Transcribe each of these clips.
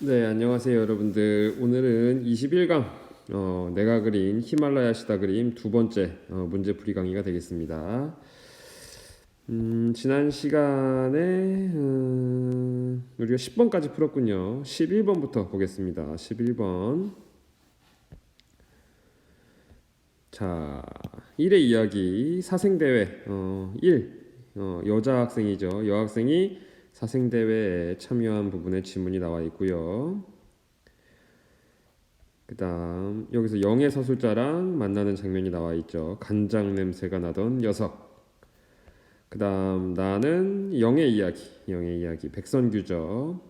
네, 안녕하세요, 여러분들. 오늘은 21강, 내가 그린 히말라야 시다 그림 두 번째 문제풀이 강의가 되겠습니다. 지난 시간에 우리가 10번까지 풀었군요. 11번부터 보겠습니다. 11번. 자, 1의 이야기, 사생대회, 1, 여자 학생이죠. 여학생이 사생대회에 참여한 부분에 지문이 나와 있고요. 그 다음 여기서 영의 서술자랑 만나는 장면이 나와 있죠. 간장 냄새가 나던 녀석. 그 다음 나는 영의 이야기 백선규죠.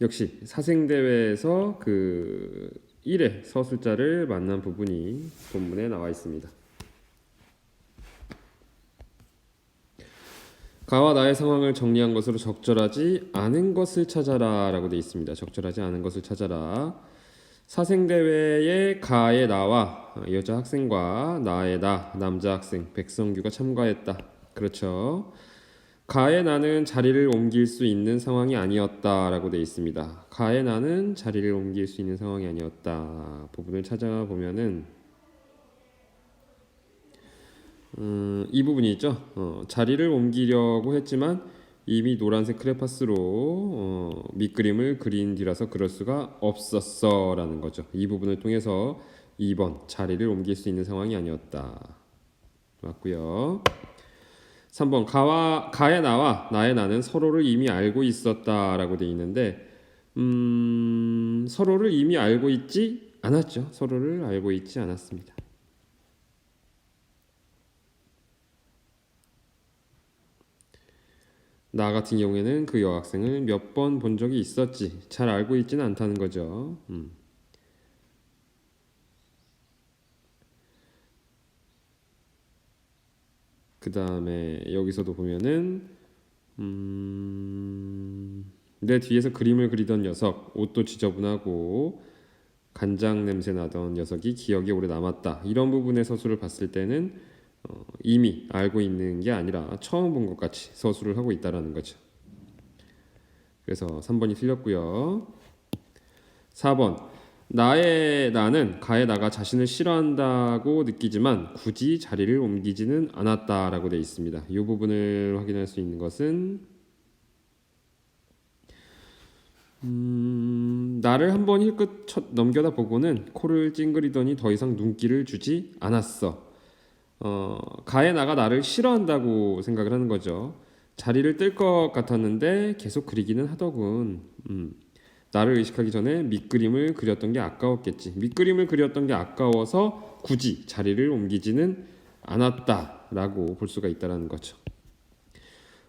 역시 사생대회에서 그 1의 서술자를 만난 부분이 본문에 나와 있습니다. 가와 나의 상황을 정리한 것으로 적절하지 않은 것을 찾아라 라고 되어 있습니다. 적절하지 않은 것을 찾아라. 사생대회에 가의 나와 여자 학생과 나의 나 남자 학생 백성규가 참가했다. 그렇죠. 가의 나는 자리를 옮길 수 있는 상황이 아니었다 라고 되어 있습니다. 가의 나는 자리를 옮길 수 있는 상황이 아니었다. 부분을 찾아보면은 이 부분이 있죠. 자리를 옮기려고 했지만 이미 노란색 크레파스로 밑그림을 그린 뒤라서 그럴 수가 없었어 라는 거죠. 이 부분을 통해서 2번 자리를 옮길 수 있는 상황이 아니었다. 맞고요. 3번 가의 나와 나의 나는 서로를 이미 알고 있었다 라고 되어 있는데 서로를 이미 알고 있지 않았죠. 서로를 알고 있지 않았습니다. 나 같은 경우에는 그 여학생을 몇 번 본 적이 있었지. 잘 알고 있지는 않다는 거죠. 그 다음에 여기서도 보면은 내 뒤에서 그림을 그리던 녀석, 옷도 지저분하고 간장 냄새 나던 녀석이 기억에 오래 남았다. 이런 부분의 서술을 봤을 때는 이미 알고 있는 게 아니라 처음 본 것 같이 서술을 하고 있다라는 거죠. 그래서 3번이 틀렸고요. 4번 나는 가의 나가 자신을 싫어한다고 느끼지만 굳이 자리를 옮기지는 않았다라고 되어 있습니다. 이 부분을 확인할 수 있는 것은 나를 한번 힐끗 넘겨다 보고는 코를 찡그리더니 더 이상 눈길을 주지 않았어. 가의 나가 나를 싫어한다고 생각을 하는 거죠. 자리를 뜰 것 같았는데 계속 그리기는 하더군. 나를 의식하기 전에 밑그림을 그렸던 게 아까웠겠지. 밑그림을 그렸던 게 아까워서 굳이 자리를 옮기지는 않았다라고 볼 수가 있다는 거죠.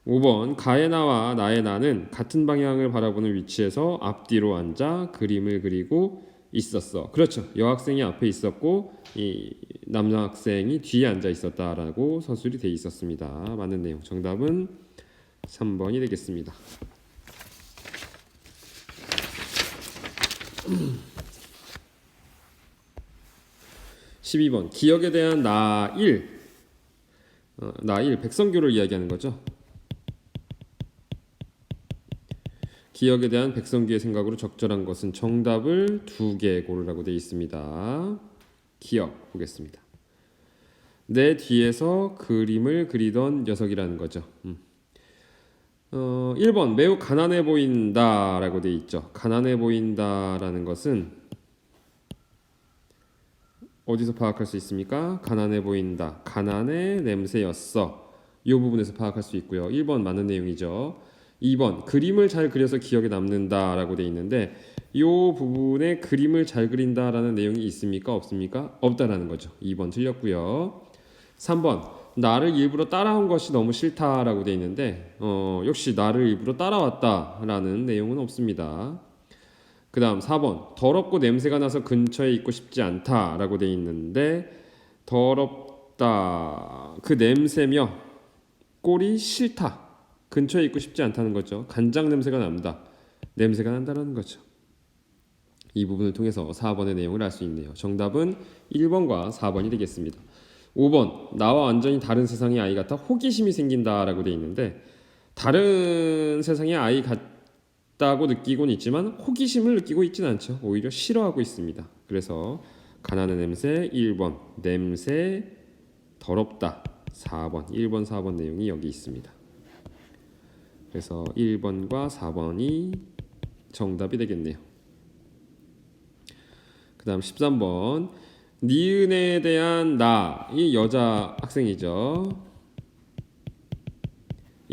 5번 가의 나와 나의 나는 같은 방향을 바라보는 위치에서 앞뒤로 앉아 그림을 그리고 있었어. 그렇죠. 여학생이 앞에 있었고 이 남학생이 뒤에 앉아 있었다라고 서술이 돼 있었습니다. 맞는 내용. 정답은 3번이 되겠습니다. 12번 기억에 대한 나 1. 나 1 백성규를 이야기하는 거죠. 기억에 대한 백성규의 생각으로 적절한 것은 정답을 2개 고르라고 되어 있습니다. 기억 보겠습니다. 내 뒤에서 그림을 그리던 녀석이라는 거죠. 1번 매우 가난해 보인다라고 되어 있죠. 가난해 보인다라는 것은 어디서 파악할 수 있습니까? 가난해 보인다. 가난의 냄새였어. 이 부분에서 파악할 수 있고요. 1번 맞는 내용이죠. 2번 그림을 잘 그려서 기억에 남는다라고 되어 있는데 이 부분에 그림을 잘 그린다라는 내용이 있습니까? 없습니까? 없다라는 거죠. 2번 틀렸고요. 3번 나를 일부러 따라온 것이 너무 싫다라고 되어 있는데 역시 나를 일부러 따라왔다라는 내용은 없습니다. 그 다음 4번 더럽고 냄새가 나서 근처에 있고 싶지 않다라고 되어 있는데 더럽다 그 냄새며 꼴이 싫다 근처에 있고 싶지 않다는 거죠. 간장 냄새가 납니다. 냄새가 난다는 거죠. 이 부분을 통해서 4번의 내용을 알 수 있네요. 정답은 1번과 4번이 되겠습니다. 5번 나와 완전히 다른 세상의 아이 같아 호기심이 생긴다라고 되어 있는데 다른 세상의 아이 싶다고 느끼고는 있지만 호기심을 느끼고 있지는 않죠. 오히려 싫어하고 있습니다. 그래서 가나는 냄새 1번, 냄새 더럽다 4번, 1번, 4번 내용이 여기 있습니다. 그래서 1번과 4번이 정답이 되겠네요. 그 다음 13번 니은에 대한 나, 이 여자 학생이죠.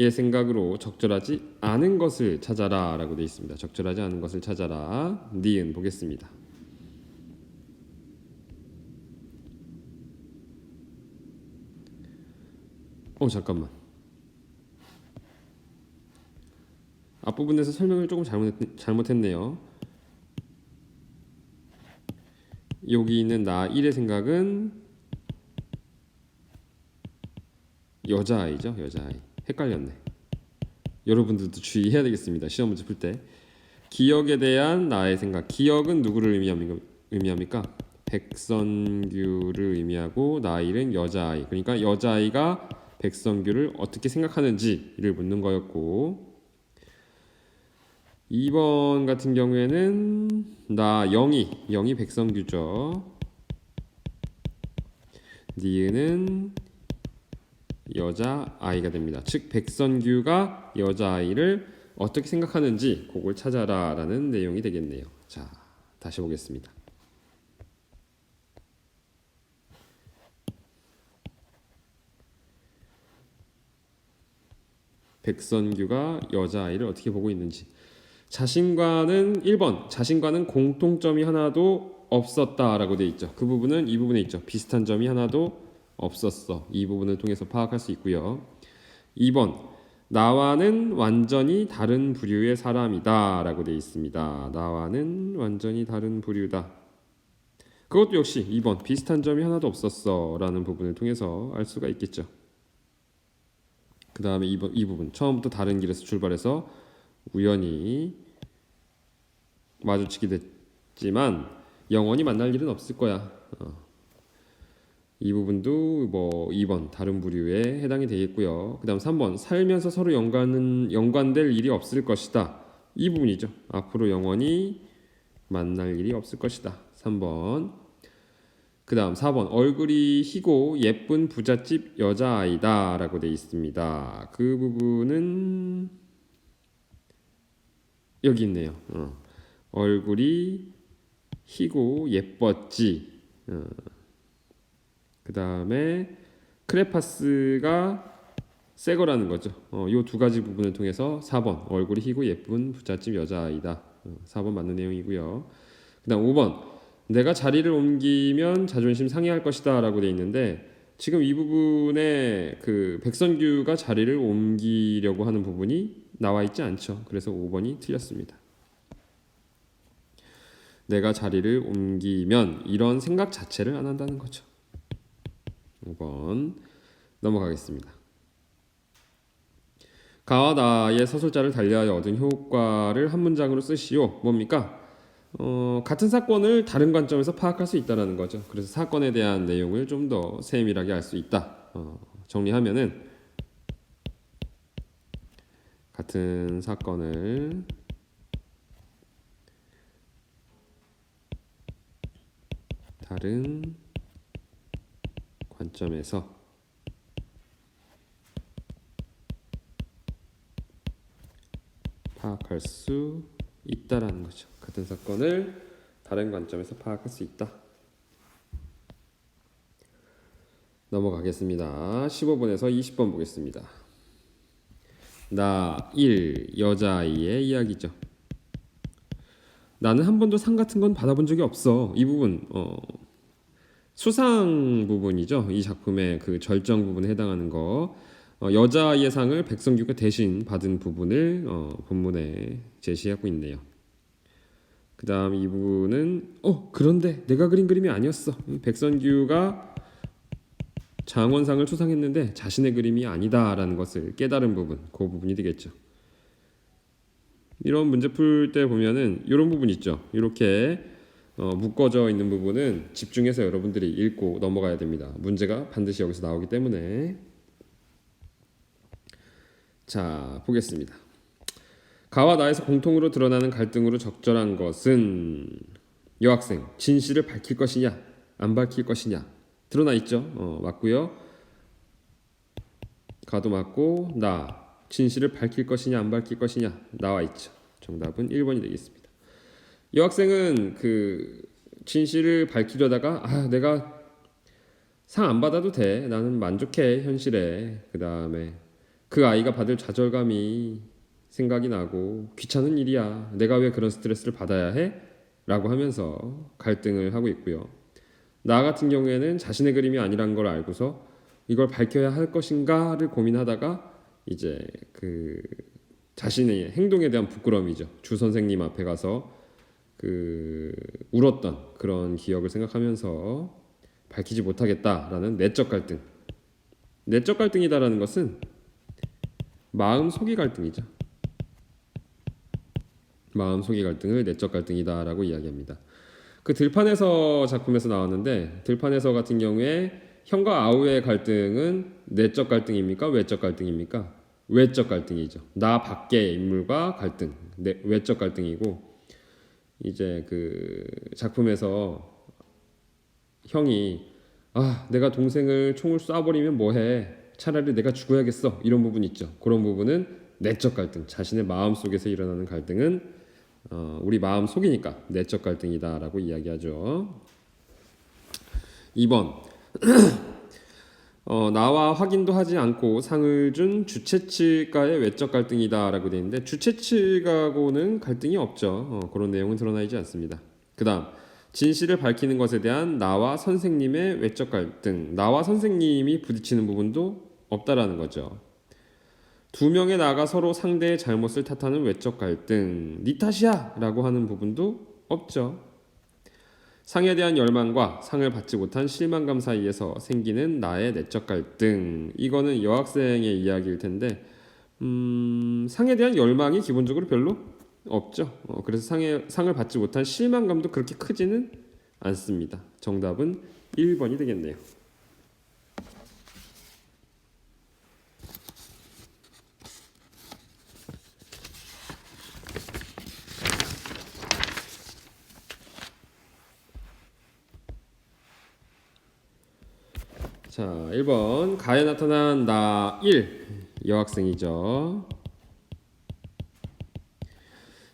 얘 생각으로 적절하지 않은 것을 찾아라 라고 되어 있습니다. 적절하지 않은 것을 찾아라. 니은 보겠습니다. 잠깐만. 앞부분에서 설명을 조금 잘못했네요. 여기 있는 나 1의 생각은 여자아이죠. 여자아이. 헷갈렸네. 여러분들도 주의해야 되겠습니다. 시험 문제 풀 때. 기억에 대한 나의 생각. 기억은 누구를 의미합니까? 백선규를 의미하고 나일은 여자아이. 그러니까 여자아이가 백선규를 어떻게 생각하는지를 묻는 거였고 2번 같은 경우에는 나 영이 백선규죠. 니은은 여자아이가 됩니다. 즉 백선규가 여자아이를 어떻게 생각하는지 그걸 찾아라 라는 내용이 되겠네요. 자, 다시 보겠습니다. 백선규가 여자아이를 어떻게 보고 있는지. 자신과는 1번 자신과는 공통점이 하나도 없었다라고 돼 있죠. 그 부분은 이 부분에 있죠. 비슷한 점이 하나도 없었어. 이 부분을 통해서 파악할 수 있고요. 2번 나와는 완전히 다른 부류의 사람이다 라고 돼 있습니다. 나와는 완전히 다른 부류다. 그것도 역시 2번 비슷한 점이 하나도 없었어 라는 부분을 통해서 알 수가 있겠죠. 그 다음에 이 부분 처음부터 다른 길에서 출발해서 우연히 마주치게 됐지만 영원히 만날 일은 없을 거야. 이 부분도 뭐 2번 다른 부류에 해당이 되겠고요. 그 다음 3번 살면서 서로 연관될 일이 없을 것이다. 이 부분이죠. 앞으로 영원히 만날 일이 없을 것이다. 3번. 그 다음 4번 얼굴이 희고 예쁜 부잣집 여자아이다 라고 되어 있습니다. 그 부분은 여기 있네요. 얼굴이 희고 예뻤지. 그 다음에 크레파스가 새 거라는 거죠. 이 두 가지 부분을 통해서 4번 얼굴이 희고 예쁜 부잣집 여자아이다. 4번 맞는 내용이고요. 그 다음 5번 내가 자리를 옮기면 자존심 상해할 것이다 라고 돼 있는데 지금 이 부분에 그 백선규가 자리를 옮기려고 하는 부분이 나와 있지 않죠. 그래서 5번이 틀렸습니다. 내가 자리를 옮기면 이런 생각 자체를 안 한다는 거죠. 5번 넘어가겠습니다. 가와 나의 서술자를 달리하여 얻은 효과를 한 문장으로 쓰시오. 뭡니까? 같은 사건을 다른 관점에서 파악할 수 있다는 거죠. 그래서 사건에 대한 내용을 좀 더 세밀하게 알 수 있다. 정리하면은 같은 사건을 다른 관점에서 파악할 수 있다라는 거죠. 같은 사건을 다른 관점에서 파악할 수 있다. 넘어가겠습니다. 15번에서 20번 보겠습니다. 나 1. 여자아이의 이야기죠. 나는 한 번도 상 같은 건 받아본 적이 없어. 이 부분 수상 부분이죠. 이 작품의 그 절정 부분에 해당하는 거. 여자아이의 상을 백성규가 대신 받은 부분을 본문에 제시하고 있네요. 그 다음 이 부분은 그런데 내가 그린 그림이 아니었어. 백선규가 장원상을 수상했는데 자신의 그림이 아니다라는 것을 깨달은 부분, 그 부분이 되겠죠. 이런 문제 풀 때 보면은 이런 부분 있죠. 이렇게 묶어져 있는 부분은 집중해서 여러분들이 읽고 넘어가야 됩니다. 문제가 반드시 여기서 나오기 때문에. 자, 보겠습니다. 가와 나에서 공통으로 드러나는 갈등으로 적절한 것은 여학생 진실을 밝힐 것이냐 안 밝힐 것이냐 드러나 있죠. 맞고요. 가도 맞고 나 진실을 밝힐 것이냐 안 밝힐 것이냐 나와 있죠. 정답은 1번이 되겠습니다. 여학생은 그 진실을 밝히려다가 내가 상 안 받아도 돼. 나는 만족해 현실에. 그 다음에 그 아이가 받을 좌절감이 생각이 나고 귀찮은 일이야. 내가 왜 그런 스트레스를 받아야 해? 라고 하면서 갈등을 하고 있고요. 나 같은 경우에는 자신의 그림이 아니란 걸 알고서 이걸 밝혀야 할 것인가를 고민하다가 이제 그 자신의 행동에 대한 부끄러움이죠. 주 선생님 앞에 가서 그 울었던 그런 기억을 생각하면서 밝히지 못하겠다라는 내적 갈등. 내적 갈등이다라는 것은 마음 속의 갈등이죠. 마음 속의 갈등을 내적 갈등이다라고 이야기합니다. 그 들판에서 작품에서 나왔는데 들판에서 같은 경우에 형과 아우의 갈등은 내적 갈등입니까? 외적 갈등입니까? 외적 갈등이죠. 나 밖의 인물과 갈등, 외적 갈등이고 이제 그 작품에서 형이 내가 동생을 총을 쏴버리면 뭐해? 차라리 내가 죽어야겠어. 이런 부분 있죠. 그런 부분은 내적 갈등, 자신의 마음 속에서 일어나는 갈등은 우리 마음 속이니까 내적 갈등이다라고 이야기하죠. 2번 나와 확인도 하지 않고 상을 준 주최 측과의 외적 갈등이다라고 되어 있는데 주최 측하고는 갈등이 없죠. 그런 내용은 드러나 있지 않습니다. 그 다음 진실을 밝히는 것에 대한 나와 선생님의 외적 갈등, 나와 선생님이 부딪히는 부분도 없다라는 거죠. 두 명의 나가 서로 상대의 잘못을 탓하는 외적 갈등, 니 탓이야! 라고 하는 부분도 없죠. 상에 대한 열망과 상을 받지 못한 실망감 사이에서 생기는 나의 내적 갈등, 이거는 여학생의 이야기일 텐데 상에 대한 열망이 기본적으로 별로 없죠. 그래서 상을 받지 못한 실망감도 그렇게 크지는 않습니다. 정답은 1번이 되겠네요. 자, 1번 가에 나타난 나 1 여학생이죠.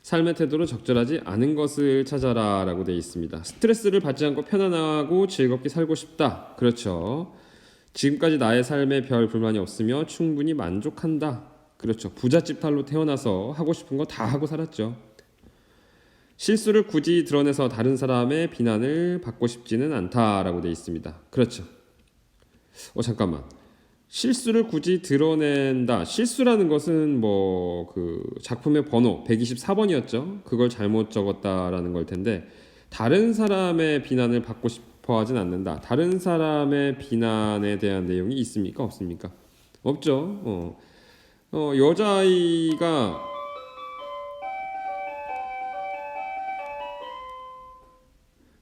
삶의 태도로 적절하지 않은 것을 찾아라 라고 되어 있습니다. 스트레스를 받지 않고 편안하고 즐겁게 살고 싶다. 그렇죠. 지금까지 나의 삶에 별 불만이 없으며 충분히 만족한다. 그렇죠. 부잣집 딸로 태어나서 하고 싶은 거 다 하고 살았죠. 실수를 굳이 드러내서 다른 사람의 비난을 받고 싶지는 않다라고 되어 있습니다. 그렇죠. 잠깐만. 실수를 굳이 드러낸다. 실수라는 것은 뭐 그 작품의 번호 124번이었죠. 그걸 잘못 적었다라는 걸 텐데 다른 사람의 비난을 받고 싶어 하진 않는다. 다른 사람의 비난에 대한 내용이 있습니까? 없습니까? 없죠. 여자아이가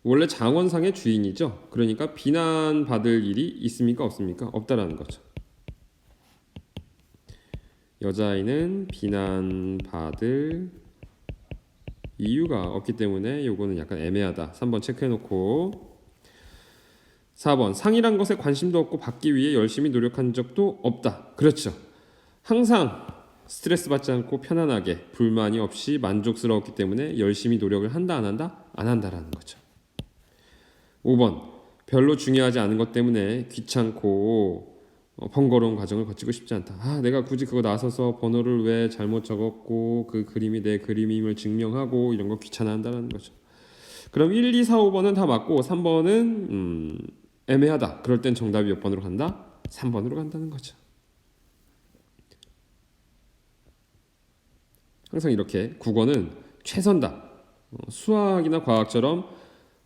원래 장원상의 주인이죠. 그러니까 비난받을 일이 있습니까? 없습니까? 없다라는 거죠. 여자아이는 비난받을 이유가 없기 때문에 요거는 약간 애매하다. 3번 체크해놓고 4번 상이란 것에 관심도 없고 받기 위해 열심히 노력한 적도 없다. 그렇죠. 항상 스트레스 받지 않고 편안하게 불만이 없이 만족스러웠기 때문에 열심히 노력을 한다 안 한다? 안 한다라는 거죠. 5번 별로 중요하지 않은 것 때문에 귀찮고 번거로운 과정을 거치고 싶지 않다. 내가 굳이 그거 나서서 번호를 왜 잘못 적었고 그 그림이 내 그림임을 증명하고 이런 거 귀찮아한다는 거죠. 그럼 1, 2, 4, 5번은 다 맞고 3번은 애매하다. 그럴 땐 정답이 몇 번으로 간다? 3번으로 간다는 거죠. 항상 이렇게 국어는 최선다. 수학이나 과학처럼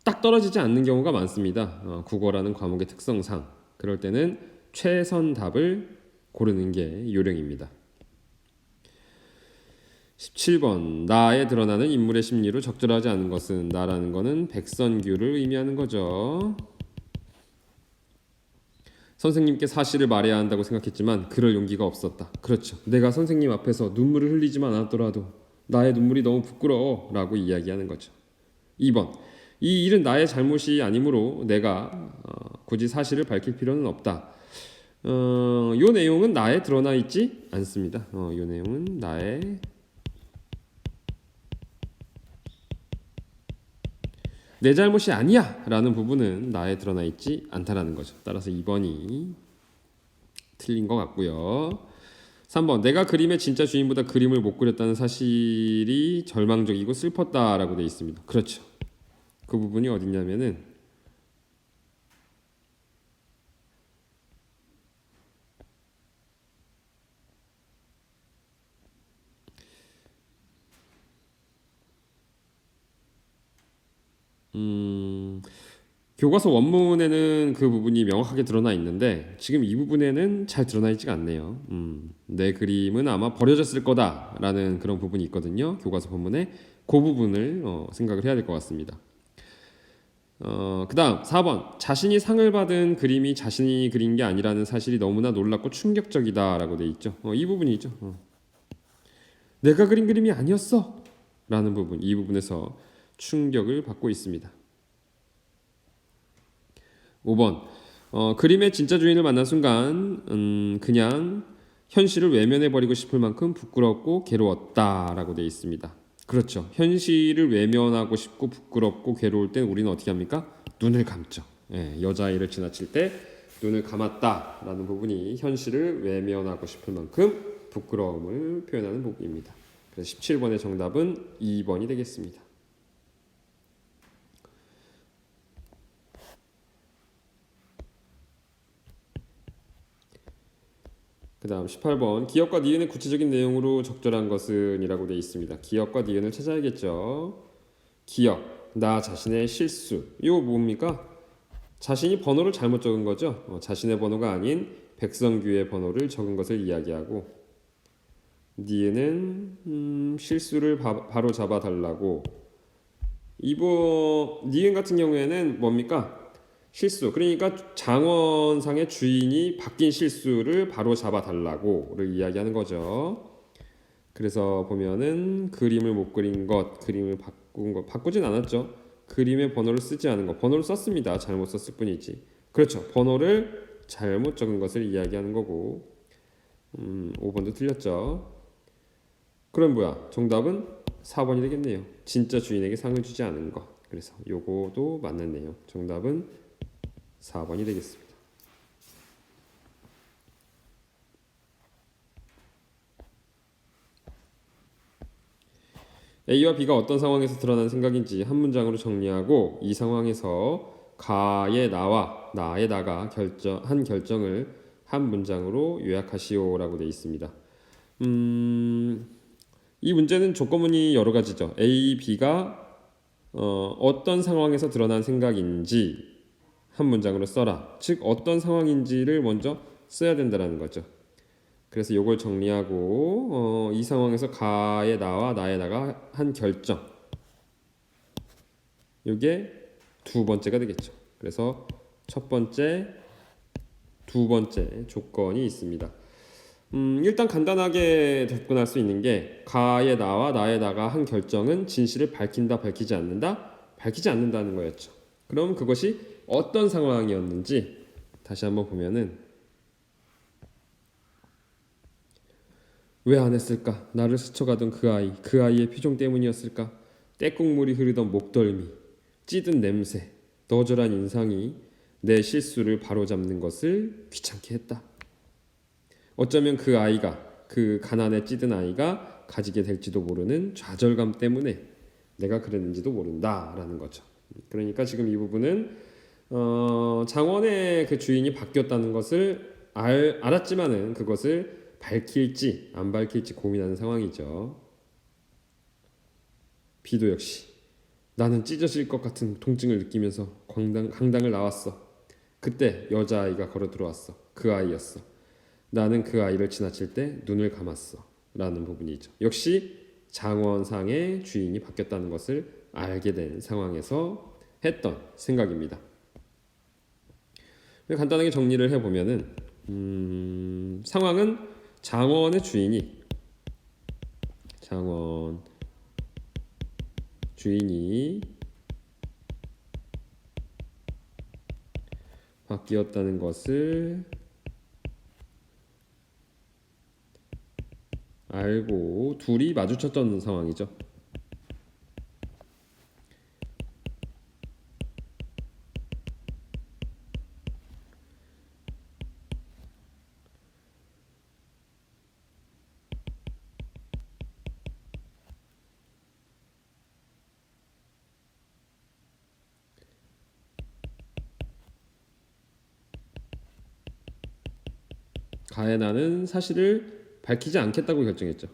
딱 떨어지지 않는 경우가 많습니다. 국어라는 과목의 특성상. 그럴 때는 최선 답을 고르는 게 요령입니다. 17번 나에 드러나는 인물의 심리로 적절하지 않은 것은 나라는 것은 백선규를 의미하는 거죠. 선생님께 사실을 말해야 한다고 생각했지만 그럴 용기가 없었다. 그렇죠. 내가 선생님 앞에서 눈물을 흘리지만 않았더라도 나의 눈물이 너무 부끄러워 라고 이야기하는 거죠. 2번. 이 일은 나의 잘못이 아니므로 내가 굳이 사실을 밝힐 필요는 없다. 요 내용은 나에 드러나 있지 않습니다. 요 내용은 나의 내 잘못이 아니야 라는 부분은 나에 드러나 있지 않다라는 거죠. 따라서 2번이 틀린 것 같고요. 3번. 내가 그림의 진짜 주인보다 그림을 못 그렸다는 사실이 절망적이고 슬펐다라고 되어 있습니다. 그렇죠. 그 부분이 어디냐면은 교과서 원문에는 그 부분이 명확하게 드러나 있는데 지금 이 부분에는 잘 드러나 있지가 않네요. 내 그림은 아마 버려졌을 거다라는 그런 부분이 있거든요. 교과서 본문에 그 부분을 생각을 해야 될 것 같습니다. 그다음 4번. 자신이 상을 받은 그림이 자신이 그린 게 아니라는 사실이 너무나 놀랍고 충격적이다라고 돼 있죠. 이 부분이죠. 내가 그린 그림이 아니었어 라는 부분, 이 부분에서 충격을 받고 있습니다. 5번. 그림의 진짜 주인을 만난 순간 그냥 현실을 외면해버리고 싶을 만큼 부끄럽고 괴로웠다라고 되어 있습니다. 그렇죠. 현실을 외면하고 싶고 부끄럽고 괴로울 땐 우리는 어떻게 합니까? 눈을 감죠. 예, 여자아이를 지나칠 때 눈을 감았다라는 부분이 현실을 외면하고 싶을 만큼 부끄러움을 표현하는 부분입니다. 그래서 17번의 정답은 2번이 되겠습니다. 그 다음 18번. 기업과 니은의 구체적인 내용으로 적절한 것은 이라고 되어 있습니다. 기업과 니은을 찾아야겠죠. 기업, 나 자신의 실수. 이거 뭡니까? 자신이 번호를 잘못 적은 거죠. 자신의 번호가 아닌 백성규의 번호를 적은 것을 이야기하고, 니은은 실수를 바로 잡아 달라고. 이번 니은 같은 경우에는 뭡니까? 실수. 그러니까 장원상의 주인이 바뀐 실수를 바로 잡아 달라고를 이야기하는 거죠. 그래서 보면은 그림을 못 그린 것, 그림을 바꾼 것, 바꾸진 않았죠. 그림의 번호를 쓰지 않은 것, 번호를 썼습니다. 잘못 썼을 뿐이지. 그렇죠. 번호를 잘못 적은 것을 이야기하는 거고, 5번도 틀렸죠. 그럼 뭐야? 정답은 4번이 되겠네요. 진짜 주인에게 상을 주지 않은 것. 그래서 요거도 맞는 내용. 정답은 4번이 되겠습니다. A와 B가 어떤 상황에서 드러난 생각인지 한 문장으로 정리하고 이 상황에서 가의 나와 나에다가 한 결정을 한 문장으로 요약하시오라고 되어 있습니다. 이 문제는 조건문이 여러 가지죠. A, B가 어떤 상황에서 드러난 생각인지 한 문장으로 써라. 즉 어떤 상황인지를 먼저 써야 된다는 거죠. 그래서 이걸 정리하고 이 상황에서 가의 나와 나의 나가 한 결정. 이게 두 번째가 되겠죠. 그래서 첫 번째, 두 번째 조건이 있습니다. 일단 간단하게 접근할 수 있는 게 가의 나와 나의 나가 한 결정은 진실을 밝힌다, 밝히지 않는다, 밝히지 않는다는 거였죠. 그럼 그것이 어떤 상황이었는지 다시 한번 보면은 왜 안 했을까? 나를 스쳐가던 그 아이, 그 아이의 표정 때문이었을까? 떼국물이 흐르던 목덜미, 찌든 냄새, 너절한 인상이 내 실수를 바로잡는 것을 귀찮게 했다. 어쩌면 그 아이가, 그 가난에 찌든 아이가 가지게 될지도 모르는 좌절감 때문에 내가 그랬는지도 모른다라는 거죠. 그러니까 지금 이 부분은 장원의 그 주인이 바뀌었다는 것을 알았지만은 그것을 밝힐지 안 밝힐지 고민하는 상황이죠. B도 역시 나는 찢어질 것 같은 통증을 느끼면서 강당을 나왔어. 그때 여자아이가 걸어 들어왔어. 그 아이였어. 나는 그 아이를 지나칠 때 눈을 감았어. 라는 부분이죠. 역시 장원상의 주인이 바뀌었다는 것을 알게 된 상황에서 했던 생각입니다. 간단하게 정리를 해보면은 상황은 장원의 주인이 장원 주인이 바뀌었다는 것을 알고 둘이 마주쳤던 상황이죠. 가해나는 사실을 밝히지 않겠다고 결정했죠.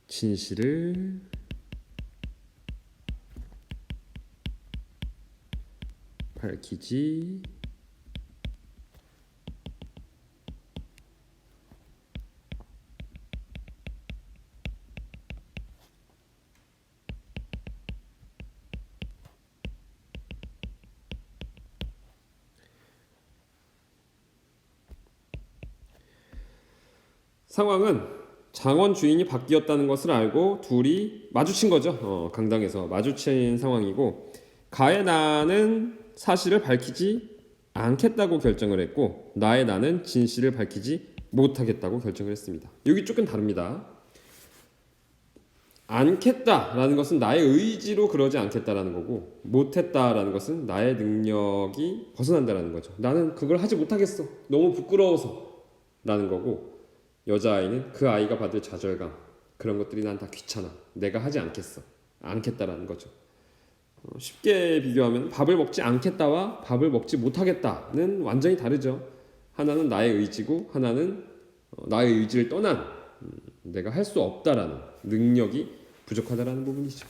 진실을 밝히지 상황은 장원 주인이 바뀌었다는 것을 알고 둘이 마주친 거죠. 강당에서 마주친 상황이고 가의 나는 사실을 밝히지 않겠다고 결정을 했고 나의 나는 진실을 밝히지 못하겠다고 결정을 했습니다. 여기 조금 다릅니다. 않겠다라는 것은 나의 의지로 그러지 않겠다라는 거고 못했다라는 것은 나의 능력이 벗어난다라는 거죠. 나는 그걸 하지 못하겠어. 너무 부끄러워서 라는 거고 여자아이는 그 아이가 받을 좌절감 그런 것들이 난 다 귀찮아. 내가 하지 않겠다라는 거죠. 쉽게 비교하면 밥을 먹지 않겠다와 밥을 먹지 못하겠다는 완전히 다르죠. 하나는 나의 의지고 하나는 나의 의지를 떠난 내가 할 수 없다라는 능력이 부족하다라는 부분이죠.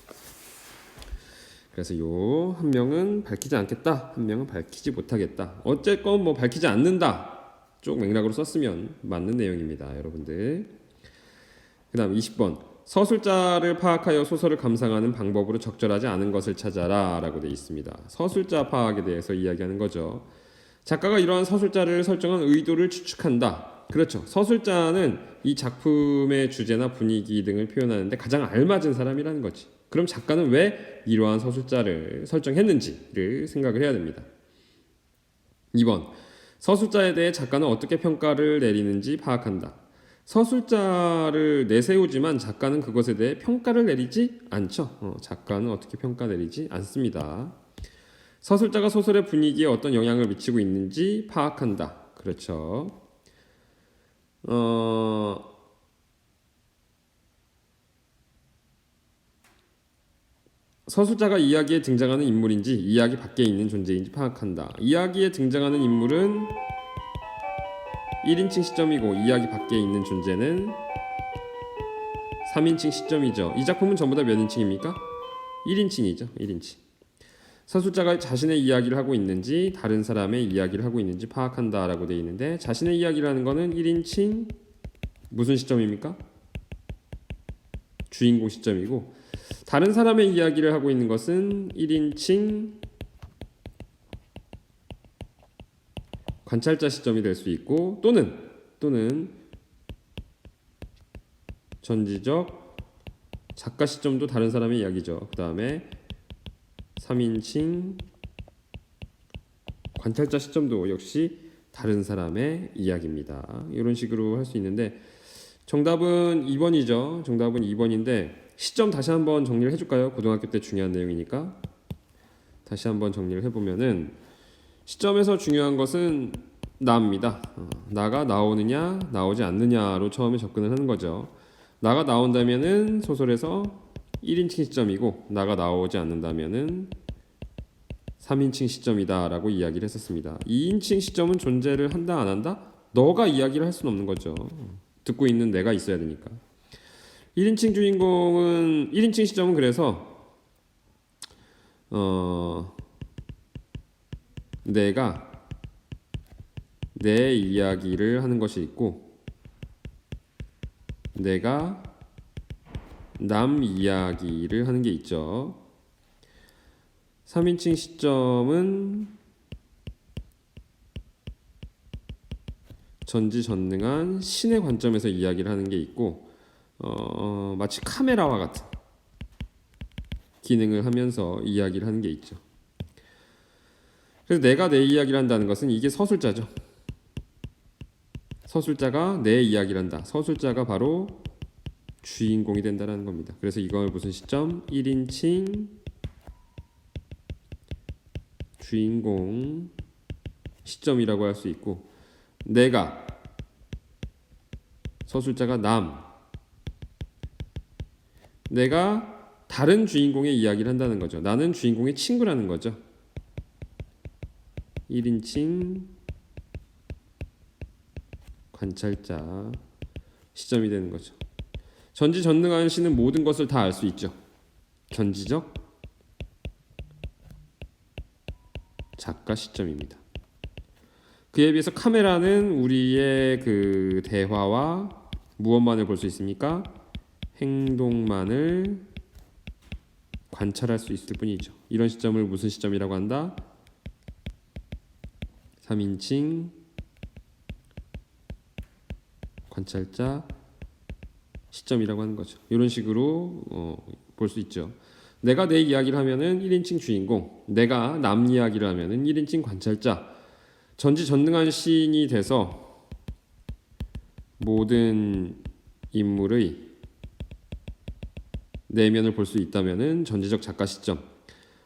그래서 요 한 명은 밝히지 않겠다, 한 명은 밝히지 못하겠다. 어쨌건 뭐 밝히지 않는다 쪽 맥락으로 썼으면 맞는 내용입니다, 여러분들. 그다음 20번 서술자를 파악하여 소설을 감상하는 방법으로 적절하지 않은 것을 찾아라라고 되어 있습니다. 서술자 파악에 대해서 이야기하는 거죠. 작가가 이러한 서술자를 설정한 의도를 추측한다. 그렇죠. 서술자는 이 작품의 주제나 분위기 등을 표현하는데 가장 알맞은 사람이라는 거지. 그럼 작가는 왜 이러한 서술자를 설정했는지를 생각을 해야 됩니다. 2번 서술자에 대해 작가는 어떻게 평가를 내리는지 파악한다. 서술자를 내세우지만 작가는 그것에 대해 평가를 내리지 않죠. 작가는 어떻게 평가 내리지 않습니다. 서술자가 소설의 분위기에 어떤 영향을 미치고 있는지 파악한다. 그렇죠. 서술자가 이야기에 등장하는 인물인지 이야기 밖에 있는 존재인지 파악한다. 이야기에 등장하는 인물은 1인칭 시점이고 이야기 밖에 있는 존재는 3인칭 시점이죠. 이 작품은 전부 다 몇 인칭입니까? 1인칭이죠. 1인칭. 서술자가 자신의 이야기를 하고 있는지 다른 사람의 이야기를 하고 있는지 파악한다라고 되어 있는데 자신의 이야기라는 거는 1인칭 무슨 시점입니까? 주인공 시점이고 다른 사람의 이야기를 하고 있는 것은 1인칭 관찰자 시점이 될 수 있고 또는 전지적 작가 시점도 다른 사람의 이야기죠. 그 다음에 3인칭 관찰자 시점도 역시 다른 사람의 이야기입니다. 이런 식으로 할 수 있는데 정답은 2번이죠. 정답은 2번인데 시점 다시 한번 정리를 해줄까요? 고등학교 때 중요한 내용이니까 다시 한번 정리를 해보면은 시점에서 중요한 것은 나입니다. 나가 나오느냐 나오지 않느냐로 처음에 접근을 하는 거죠. 나가 나온다면은 소설에서 1인칭 시점이고 나가 나오지 않는다면은 3인칭 시점이다 라고 이야기를 했었습니다. 2인칭 시점은 존재를 한다 안 한다? 너가 이야기를 할 수는 없는 거죠. 듣고 있는 내가 있어야 되니까. 1인칭 주인공은 1인칭 시점은 그래서 내 이야기를 하는 것이 있고 내가 남 이야기를 하는 게 있죠. 3인칭 시점은 전지전능한 신의 관점에서 이야기를 하는 게 있고 마치 카메라와 같은 기능을 하면서 이야기를 하는 게 있죠. 그래서 내가 내 이야기를 한다는 것은 이게 서술자죠. 서술자가 내 이야기를 한다. 서술자가 바로 주인공이 된다는 겁니다. 그래서 이걸 무슨 시점? 1인칭 주인공 시점이라고 할 수 있고 내가 서술자가 남 내가 다른 주인공의 이야기를 한다는 거죠. 나는 주인공의 친구라는 거죠. 1인칭 관찰자 시점이 되는 거죠. 전지전능한 신은 모든 것을 다 알 수 있죠. 견지적 작가 시점입니다. 그에 비해서 카메라는 우리의 그 대화와 무엇만을 볼 수 있습니까? 행동만을 관찰할 수 있을 뿐이죠. 이런 시점을 무슨 시점이라고 한다? 3인칭 관찰자 시점이라고 하는 거죠. 이런 식으로 볼 수 있죠. 내가 내 이야기를 하면은 1인칭 주인공, 내가 남 이야기를 하면은 1인칭 관찰자, 전지전능한 신이 돼서 모든 인물의 내면을 볼 수 있다면은 전지적 작가 시점,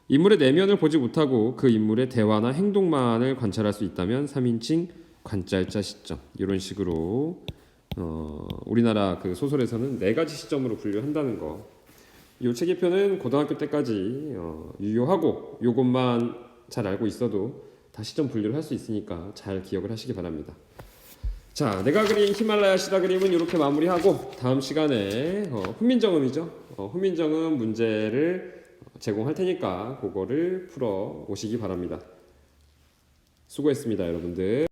인물의 내면을 보지 못하고 그 인물의 대화나 행동만을 관찰할 수 있다면 3인칭 관찰자 시점. 이런 식으로 우리나라 그 소설에서는 4가지 시점으로 분류한다는 거. 이 체계표는 고등학교 때까지 유효하고 요것만 잘 알고 있어도 다 시점 분류를 할 수 있으니까 잘 기억을 하시기 바랍니다. 자, 내가 그린 히말라야 시다 그림은 이렇게 마무리하고 다음 시간에 훈민정음이죠. 훈민정음 문제를 제공할 테니까 그거를 풀어 오시기 바랍니다. 수고했습니다, 여러분들.